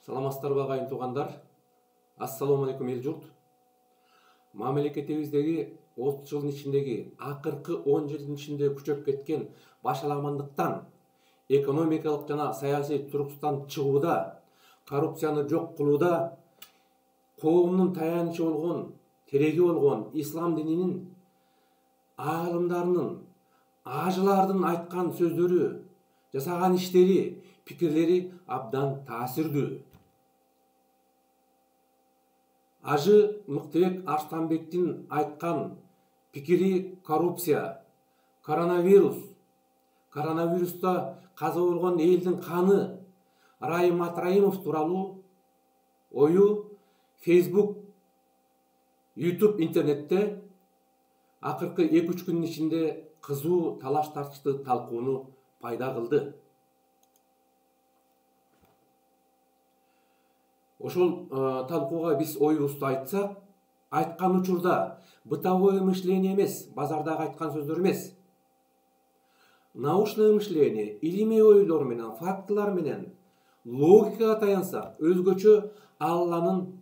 Саламатсыздарбы агайын туугандар. Ассаламу алейкум эл журт. Мамлекетибиздеги 30 жылдын ичиндеги акыркы 10 жылдын ичинде күчөп кеткен башаламандыктан, экономикалык жана саясий тургусундан чыгууда, коррупцияны жок кылууда коомдун таянычы болгон, тереги болгон ислам дининин аалымдарынын, ажылардын айткан сөздөрү, жасаган иштери, пикирлери абдан таасирдүү. Ажы Мыктыбек Арстанбектин айткан пикири коррупция, коронавируста каза болгон элдин каны, Райым Атраимов тууралуу ою Facebook, YouTube, интернетте акыркы 2-3 күндүн ичинде кызуу талаш тартышты талкууну пайда кылды. Ошол талкууга биз оюбузду айтсак, айткан учурда бытовое мышление эмес, базардагы айткан сөздөр эмес. Научное мышление, илимий ойлор менен, фактылар менен, логикага таянсак, өзгөчө Алланын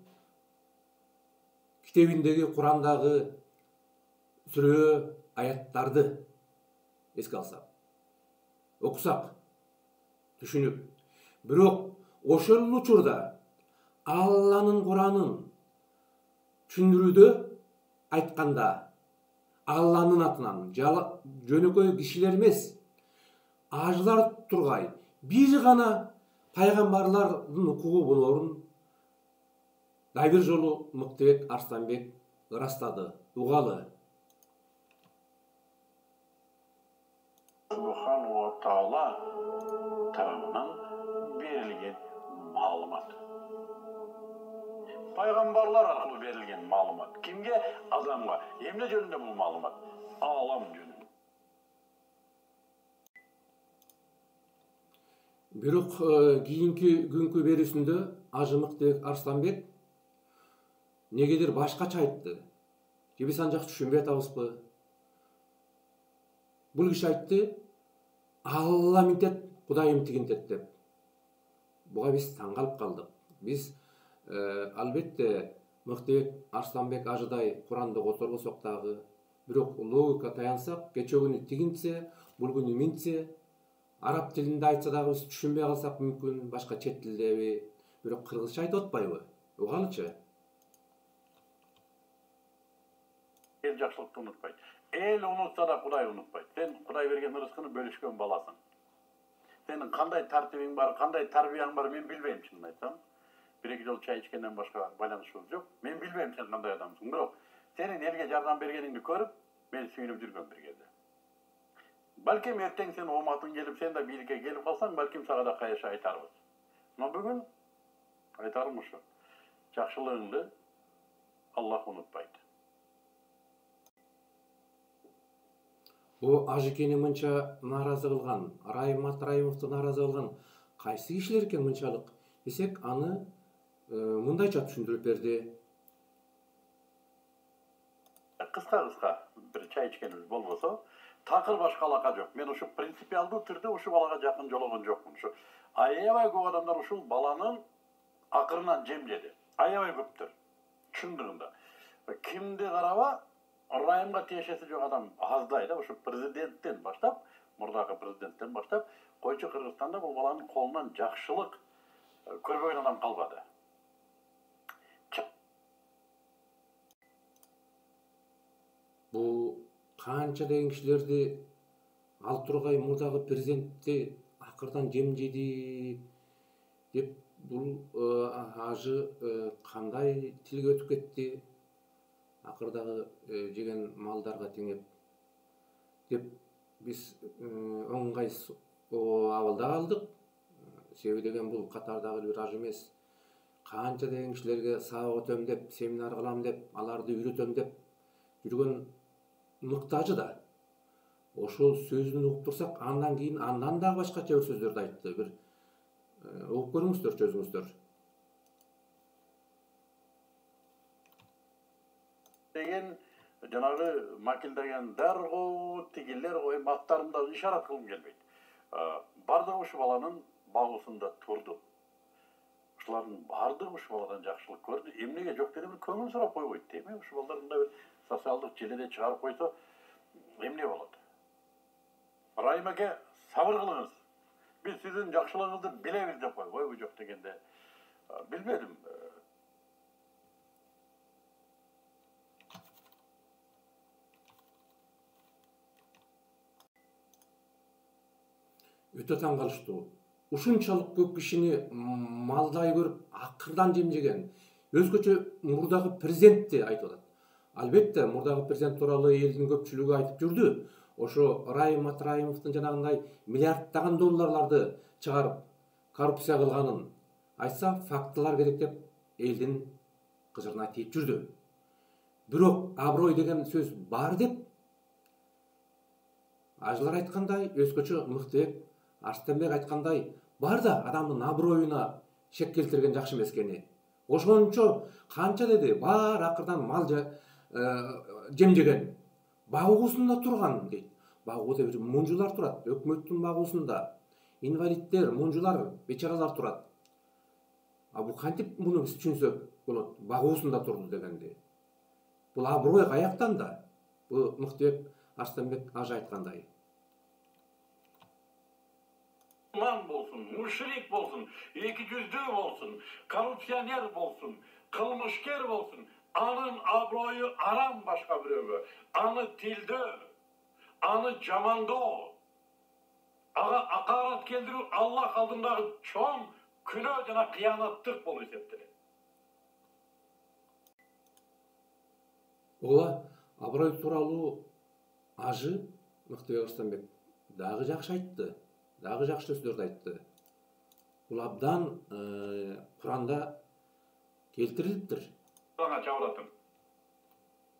китебиндеги, Курандагы сүрө аяттарды эске алсак, окусак, түшүнүп, бирок ошол учурда Алланын Куранын түшүндүрүүдө айтканда, Алланын атынан жөнөкөй кишилер эмес, ажылар тургай, бир гана пайгамбарлардын укугу болорун да бир жолу Мыктыбек Арстанбек ырастады. Угалы. Субхану Таала тарабынан берилген маалымат. Пайгамбарлар аркылуу берилген маалымат. Кимге? Адамга. Эмне жөнүндө бул маалымат? Алам жөнүндө. Бирок кийинки күnkү берүүсүндө Ажы Мыктыбек Арстанбек негедир башкача айтты. Же биз аны жакшы түшүнбөй атабызбы? Бул киши айтты, Алла минтет, Кудайым тигинтет деп. Буга биз таң калып калдык. Биз албетте Мыктыбек Арстанбек ажыдай Куранды которбосок дагы, бирок логика таянсак, кече күнү тигинтсе, бул күнү минтсе, араб тилинде айтса дагы биз түшүнбөй калсак мүмкүн, башка чет тилдеби, бирок кыргызча айтып атпайбы? Угалычы. Эл жакшылыкты унутпайт. Эл унутса да Кудай унутпайт. Сен Кудай берген ырыскыны бөлүшкөн баласың. Сенин кандай тартибиң бар, кандай тарбияң бар, мен билбейм, чынын айтсам. Bir-iki жол чай ичкенден башка байланышыбыз жок. Мен билбейм сен кандай адамсың, бирок сенин элге жардам бергениңди көрүп, мен сүйүнүп жүргөм бир кезде. Балким эртең сен ооматың келип, сен да бийликке келип калсаң, балким сага да кайша айтарбыз. Но бүгүн айтарым ушу. Жакшылыгыңды Аллах унутпайт. О Ажыкени мынча нааразы кылган, Райым Атраимовду нааразы кылган кайсы кишилер экен мынчалык десек, аны мындайча түшүндүрүп берди. Кыска бир чай ичкенибиз болбосо, такыр башка алака жок. Мен ушу принципиалдуу түрдө ушу балага жакын жологон жокмун. Ушу аябай көп адамдар ушул баланын акырынан жем жеди. Аябай көптөр. Чындыгында. Кимди караба, Райымга тиешеси жок адам аздай да, ушу президенттен баштап, мурдагы президенттен баштап, койчу Кыргызстанда бул баланын колунан жакшылык көрбөгөн адам калбады. Бул канча деген кишилерди ал тургай мурдагы президентти акырдан жем жеди деп, бул Ажы кандай тилге өтүп кетти? Акырдагы жеген малдарга теңеп деп биз оңгай абалда калдык. Себеби деген бул катардагы бир Ажы эмес. Канча деген кишилерге сабак өтөм деп, семинар кылам деп, аларды үйрөтөм деп жүргөн мыкты Ажы да. Ошол сөзүн угуп турсак, андан кийин андан дагы башкача бир сөздөрдү айтты. Бир угуп көрүңүздөр, өзүңүздөр. Деген жанагы макилдеген даргоо, тигилер коюп аттарымда ишарат кылгым келбейт. Бардыгы ушу баланын багуусунда турду. жакшылардын баардыгы ушул баладан жакшылык көрдү. Эмнеге жок деди, бир көңүл сурап койбойт дейм. Ушул балдар мындай бир социалдык желеде чыгарып койсо эмне болот? Райым аке, сабыр кылыңыз. Биз сиздин жакшылыгыңызды билебиз деп койбойбу жок дегенде. Билбедим. Өтө таң калыштуу. Ушунчалык көп кишини малдай көрүп акырдан жемжеген өзгөчө мурдагы президентти айтып атат. Албетте мурдагы президент тууралуу элдин көпчүлүгү айтып жүрдү. Ошо Райым Матраимовдун жанагындай миллиарддаган долларларды чыгарып коррупция кылганын айтса, фактылар керек деп элдин кыжырына тийип жүрдү. Бирок аброй деген сөз бар деп ажылар айткандай, өзгөчө Мыктыбек Арыстанбек айткандай, бар да адамдын аброюна шек келтирген жакшы эмес экени. Ошончо канча деди, бар акырдан мал жемжеген. Багуусунда турган дейт. Багууда бир мунжулар турат, өкмөттүн багуусунда. Инвалиддер, мунжулар, бечаралар турат. Бул кантип муну биз түшүнсөк болот? Багуусунда турду дегенди. Бул аброй каяктан да? Бул Мыктыбек Арыстанбек ажы айткандай. Ман болsun, müşrik bolsun, iki yüzlü bolsun, korrupsiyoner bolsun, kılmışker bolsun, anın abroyu aram başka biröөгө, anı tilde, anı jamando, akarat keldirүү Allah алдындагы чоң күнөө жана кыянаттык болуп эсептелет. Ооба, аброй тууралуу ажы Мыктыбек Арыстанбек дагы жакшы айтты. Дагы жакшы сөздөрдү айтты. Бул абдан Куранда келтирилиптир. Бана чабыратым.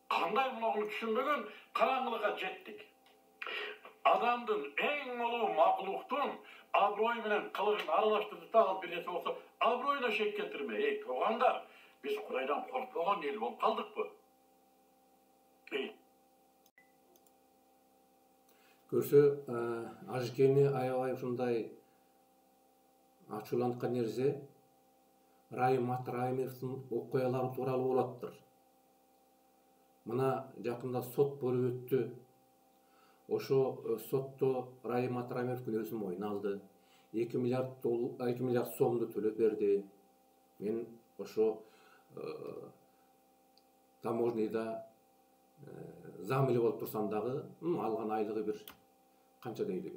Кандай муну түшүнбөгөн караңгылыкка жеттик. Адамдын эң улуу макулуктун аброй менен кылыгын аралаштырып тагыл бир нерсе болсо, аброюна шек келтирме. Эй, туугандар, биз Кудайдан коркпогон эл болуп калдыкпы? Көрсө, ажыкени аябай ушундай ачууланткан нерсе Райым Матраимовдун окуялары тууралуу болоттур. Мына жакында сот болуп өттү. Ошо сотто Райым Матраимов күнөөсүн мойнуна алды. 2 миллиард сомду төлөп берди. Мен ошо таможняда зам эле болуп турсам дагы, алган айлыгы бир канча дейли,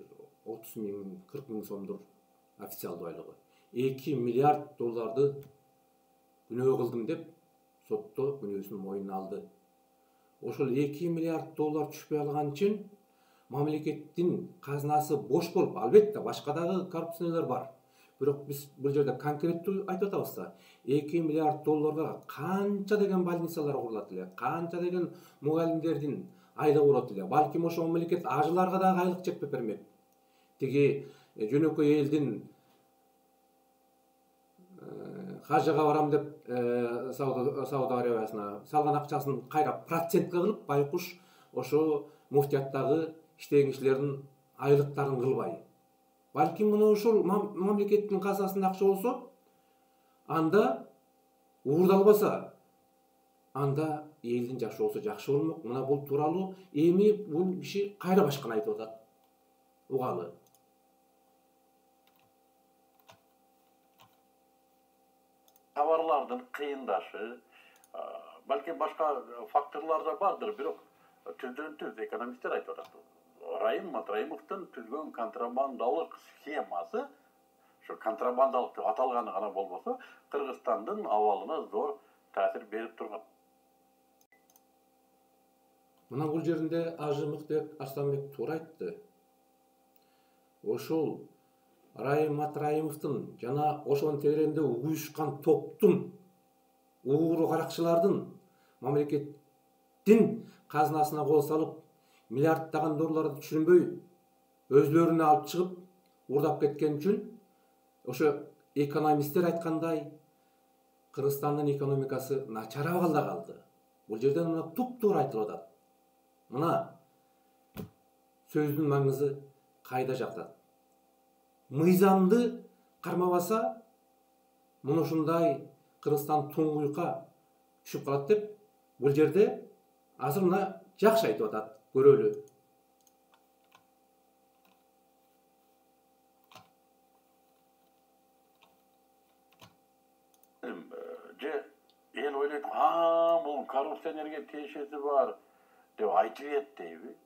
30 миң, 40 миң сомдур официалдуу айлыгы. 2 миллиард долларды күнөө кылдым деп сотто күнөөсүн мойнуна алды. Ошол 2 миллиард доллар түшпөй алган үчүн мамлекеттин казынасы бош болуп, албетте башка дагы коррупционерлер бар. Бирок биз бул жерде конкреттүү айтып атабыз да, 2 миллиард долларга канча деген больницалар курулат эле, канча деген мугалимдердин айлыгы болот эле. Балким ошо мамлекет ажыларга дагы айлык жетпеп бермек. Тиги жөнөкөй элдин хажыга барам деп Сауд Арабиясына салган акчасын кайра процентке кылып, байкуш ошо муфтияттагы иштеген кишилердин айлыктарын кылбай. Балким мына ушул мамлекеттин казасында акча болсо, анда уурдалбаса, анда элдин жакшы болсо жакшы болмок. Мына бул тууралуу эми бул киши кайра башканы айтып атат. Угалы. Товарлардын кыйындашы, балким башка факторлор да бардыр, бирок түздөн-түз экономисттер айтып атат. Райым Матраимовдун түзгөн контрабандалык схемасы, ошо контрабандалык деп аталганы гана болбосо, Кыргызстандын абалына зор таасир берип турган. Мына бул жеринде ажы Мыктыбек Арыстанбек туура айтты. Ошол Райым Матраимовдун жана ошонун тегерегинде уюшкан топтун, ууру каракчылардын мамлекеттин казынасына кол салып, миллиарддаган долларды түшүнбөй өзлөрүнө алып чыгып уурдап кеткен үчүн ошо экономисттер айткандай Кыргызстандын экономикасы начар абалда калды. Бул жерден мына туп-туура айтылып атат. Мына сөздүн маңызы кайда жатат? Мыйзамды кармабаса, муну ушундай Кыргызстан туңгуйка түшүп калат деп бул жерде азыр мына жакшы айтып атат, көрөлү. Же эл ойлойт, бул коррупционерге тиешеси бар деп айтып ет дейби.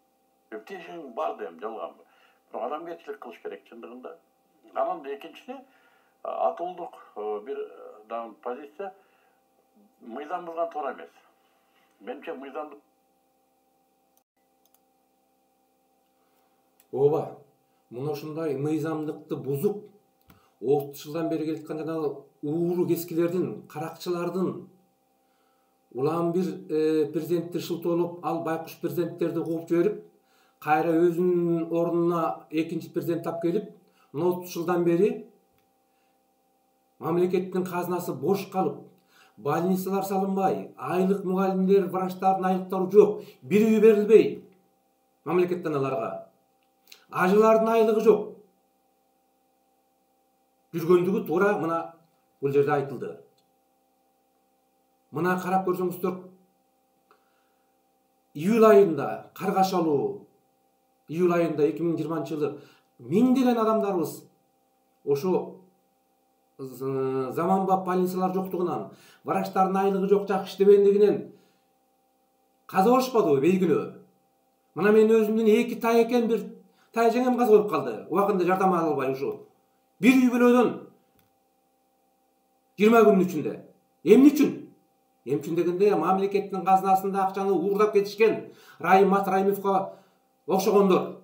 Тиешең бар дейм, жалганбы. Бирок адамгерчилик кылыш керек чындыгында. Анан экинчиси атылдык бир позиция мыйзам бузган туура эмес. Менимче мыйзамды Ооба, мына ушундай мыйзамдыкты бузуп 30 жылдан бери келаткан жанагы ууру кескилердин, каракчылардын улам бир президентти шылтоолоп, ал байкуш президенттерди кууп жиберип, кайра өзүнүн ордуна экинчи президент алып келип, 30 жылдан бери мамлекеттин казынасы бош калып, больницалар салынбай, айлык мугалимдер, врачтардын айлыктары жок, бири берилбей мамлекеттен аларга. Ажылардын айлыгы жок. Жүргөндүгү туура мына бул жерде айтылды. Мына карап көрсөңүздөр, июль айында каргашалуу, июль айында 2020-жылы миңдеген адамдарыбыз ошо заманбап больницалар жоктугунан, врачтардын айлыгы жок, жакшы иштебегендигинен каза болушпадыбы бейгүнөө. Мына мен өзүмдүн 2 тай экен, бир тай жеңем каза болуп калды. Убакында жардам ала албай ушу. Bir үй-бүлөдөн 20 күнүн ичинде. Эмне үчүн? Эмне үчүн дегенде, мамлекеттин казынасында акчаны уурдап кетишкен Райым Матраимовго окшогондор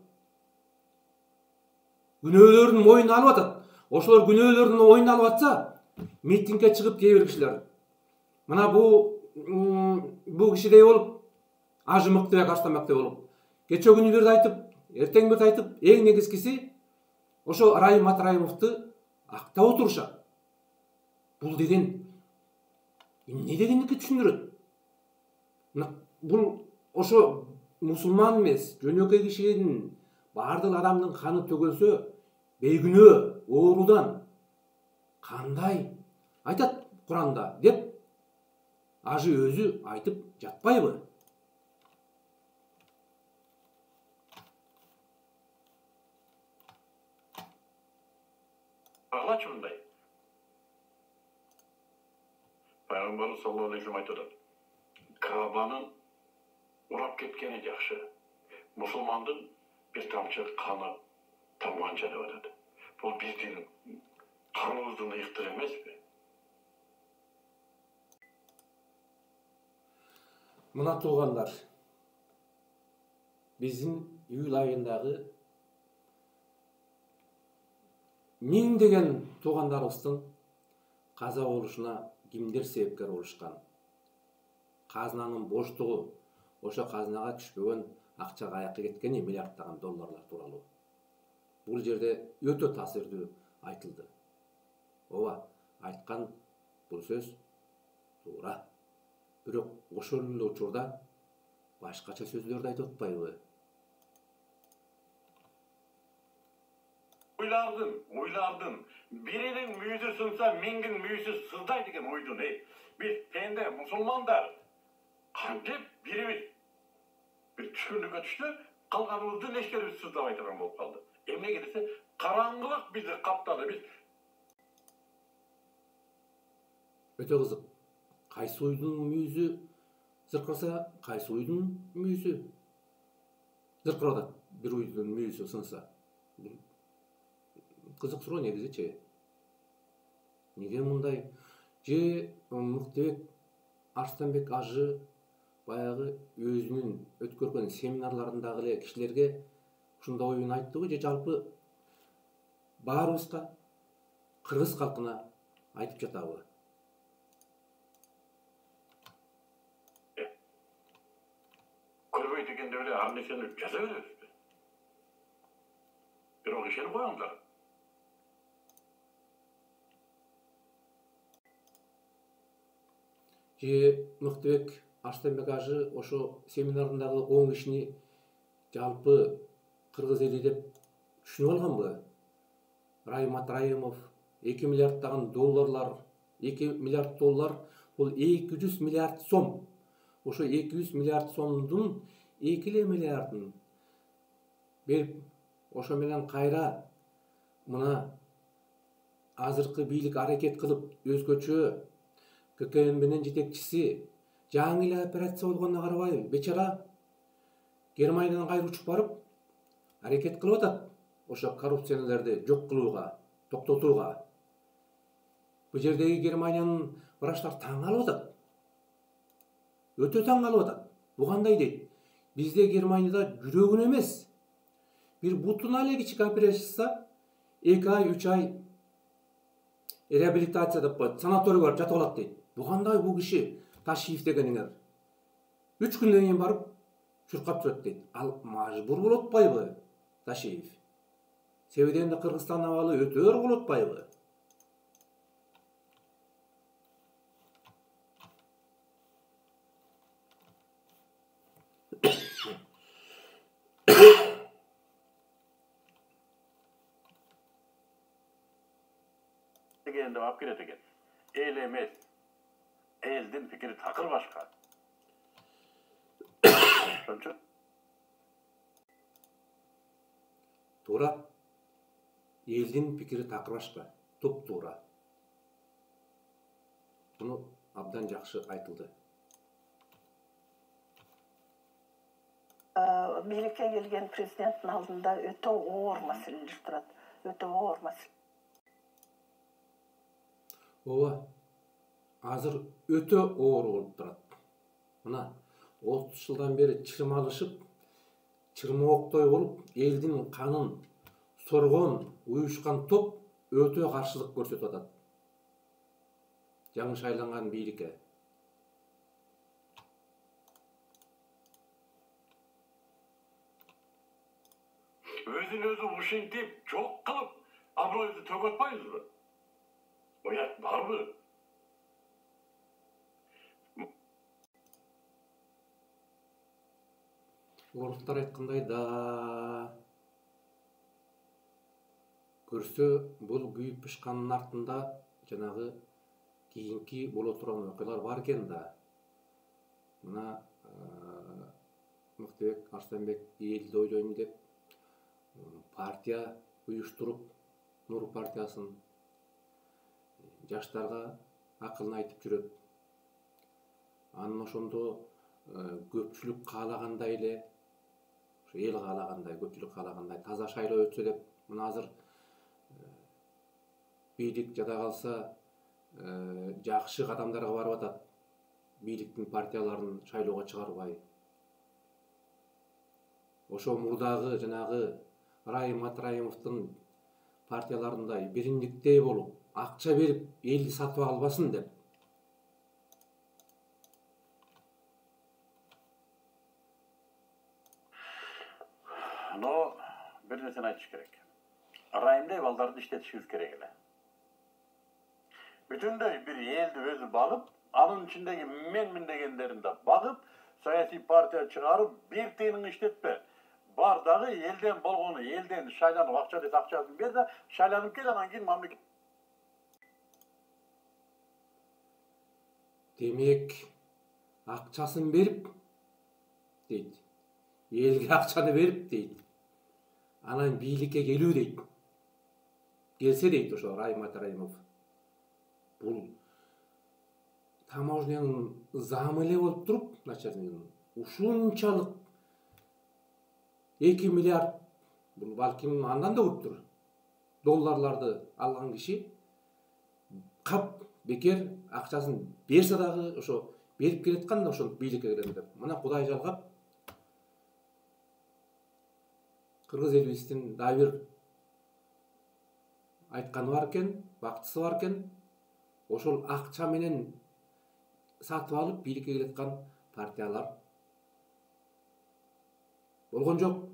күнөөлөрүн мойнуна алып атат. Ошолор күнөөлөрүн мойнуна алып атса, митингге чыгып кээ бир кишилер. Мына бул кишидей болуп, Ажы Мыктыбек Арстамбектей болуп, кече күнү бирди айтып, эртең бирди айтып, эң негизгиси ошо Райым Матраимовду актап отурушат. Бул деген эмне дегенди түшүндүрөт. Бул ошо мусулман эмес, жөнөкөй кишинин, бардык адамдын каны төгөлсө, бейгүнөө оорудан кандай айтат Куранда деп Ажы өзү айтып жатпайбы? Ağlaç mınday? Peygamberimiz sallallahu aleyhi ve sellem aytadi. Ka'banın urap ketkeni yaxşı. Musulmandın bir tamçı kanı tamgancha dep atadi. Bul bizdin kanыбыздын ыйыктыгы эмеспи? Мына туугандар, биздин июль айындагы миңдеген туугандарыбыздын каза болушуна кимдер себепкер болушкан? Казынанын боштугу, ошо казынага түшпөгөн акча каякка кеткени миллиарддаган долларлар тууралуу. Бул жерде өтө таасирдүү айтылды. Ооба, айткан бул сөз туура. Бирок ошол эле учурда башкача сөздөрдү айтып атпайбы? Oylardın. Birinin müyüzü sınsa mingin müyüzü sızday деген oydun. Biz pende musulmanlar kantip birimiz bir түшкүндүккө түштү, калганыбызды лешкерибиз сыздап айтырган болуп калды. Эмне келсе, караңгылык бизди каптады. Биз Өтө кызык. Кайсы уйдун мүйүзү зыркыраса, кайсы уйдун мүйүзү зыркырат, бир уйдун мүйүзү сынса. Кызык суроо негизичи. Неге мындай? Же Мыктыбек Арстанбек Ажы баягы өзүнүн өткөргөн семинарларындагы эле кишилерге ушундай оюн айттыбы, же жалпы баарыбызга, кыргыз калкына айтып жатабы? көрбөй дегенде эле ар нерсени жаза беребизби? Бирок ишенип коюңуздар. Же Мыктыбек Арстанбек Ажы ошо семинарындагы 10 кишини жалпы кыргыз эли деп түшүнүп алганбы? Райым Матраимов 2 миллиарддаган долларлар 2 миллиард доллар бул 200 миллиард сом. Ошо 200 миллиард сомдун 2 миллиардын берип, ошо менен кайра мына азыркы бийлик аракет кылып өзгөчө ККМБнин жетекчиси жаңы эле операция болгонуна карабай, бечара Германиядан кайра учуп барып аракет кылып атат ошо коррупцияларды жок кылууга, токтотууга. Бул жердеги Германиянын врачтар таң калып атат. Өтө таң калып атат. Бу кандай дейт? Бизде Германияда жүрөгүн эмес, бир бутуна эле кичине операция жасаса, 2 ай, 3 ай реабилитация деп коет, санаторийге барып жатып алат дейт. Бу кандай бул киши Ташиев дегениңер? 3 күндөн кийин барып чуркап турат дейт. Ал мажбур болуп атпайбы Ташиев? Себеби энди Кыргызстан абалы өтө оор болуп атпайбы? Degende alып келет экен. Эл эмес. Элдин пикири такыр башка. Ошончу Туура. Элдин пикири такыр башка. Туп туура. Буну абдан жакшы айтылды. Бийликке келген президенттин алдында өтө оор маселелер турат. Өтө оор маселе. Ооба. Азыр өтө оор болуп турат. Мына 30 жылдан бери чырмалышып, чырмооктой болуп, элдин канын соргон, уюшкан топ өтө каршылык көрсөтүп атат. Жаңы шайланган бийликке. өзүн өзү ушинтип, жок кылып, абройду төгөтпайбызбы? Уят барбы? Оруктар айткандай да көрсө бул күйүп пышкандын артында жанагы кийинки боло турган окуялар бар экен да. Мына Мыктыбек Арстанбек элди ойлойм деп партия уюштуруп, Нур партиясын жаштарга акылын айтып жүрөт. Анын ошондо көпчүлүк каалагандай эле, ошо эл каалагандай, көпчүлүк каалагандай таза шайлоо өтсө деп, мына азыр бийлик жада калса жакшы кадамдарга барып атат. Бийликтин партияларын шайлоого чыгарбай. Ошо мурдагы жанагы Райым Атраимовдун партияларындай биримдиктей болуп, акча берип элди сатып албасын деп. Но бир нерсени айтыш керек. Райымдай балдарды иштетишибиз керек эле. Бүтүндөй бир элди өзү багып, анын ичиндеги менмин дегендерин да багып, саясий партия чыгарып, бир тыйынын иштетпе. Бар дагы элден болгону, элден шайланып акча десе акчасын бер да, шайланып кел, анан кийин мамлекет. Демек, акчасын берип дейт. Элге акчаны берип дейт. Анан бийликке келүү дейт. Келсе дейт ошо Райым Атраимов. Бул таможнянын замы эле болуп туруп, начальнигин ушунчалык 2 миллиард, бул балким андан да көптүр, долларларды алган киши кап бекер акчасын берсе дагы ошо берип келаткан да ошо бийликке келем деп. Мына Кудай жалгап Кыргыз элибиздин да бир айтканы бар экен, бактысы бар экен. Ошол акча менен сатып алып бийликке келаткан партиялар болгон жок.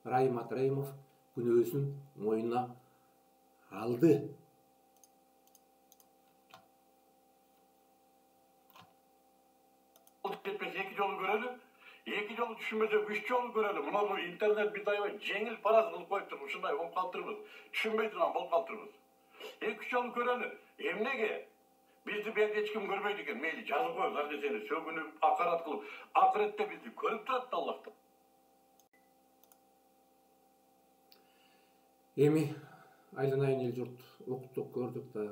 Райым Атраимов күнөөсүн мойнуна алды. Эки жолу көрөлү. Эки жолу түшүнбөсө 3 жолу көрөлү. Мына интернет биз аябай жеңил параз кылып коюптур. Ушундай болуп калыптырбыз. Түшүнбөй турган болуп калыптырбыз. 2 жолу көрөлү. Эмнеге? Bizi bir hiç kim görmeydi ekan. Meyli жазып koyup zaten seni sөгünüp, hakaret kılıp, ahirette bizi görüp turat da Allah'tan. Эми айланайын эл журт уктук көрдүк да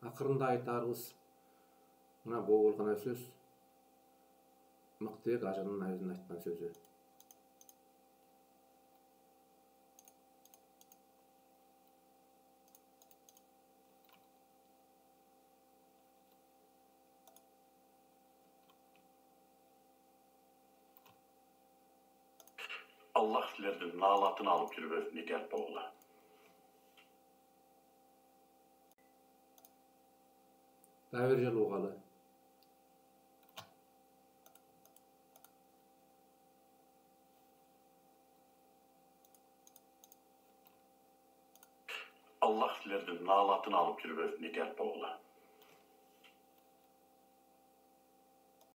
акырында айтарыбыз мына бобол гана сөз Мыктыбек ажынын өзүнүн айткан сөзү. Allah sizlerden nalatını alıp yürübesini gelip oğla. Daha bir жыл угалы. Allah sizlerden nalatını alıp yürübesini gelip oğla.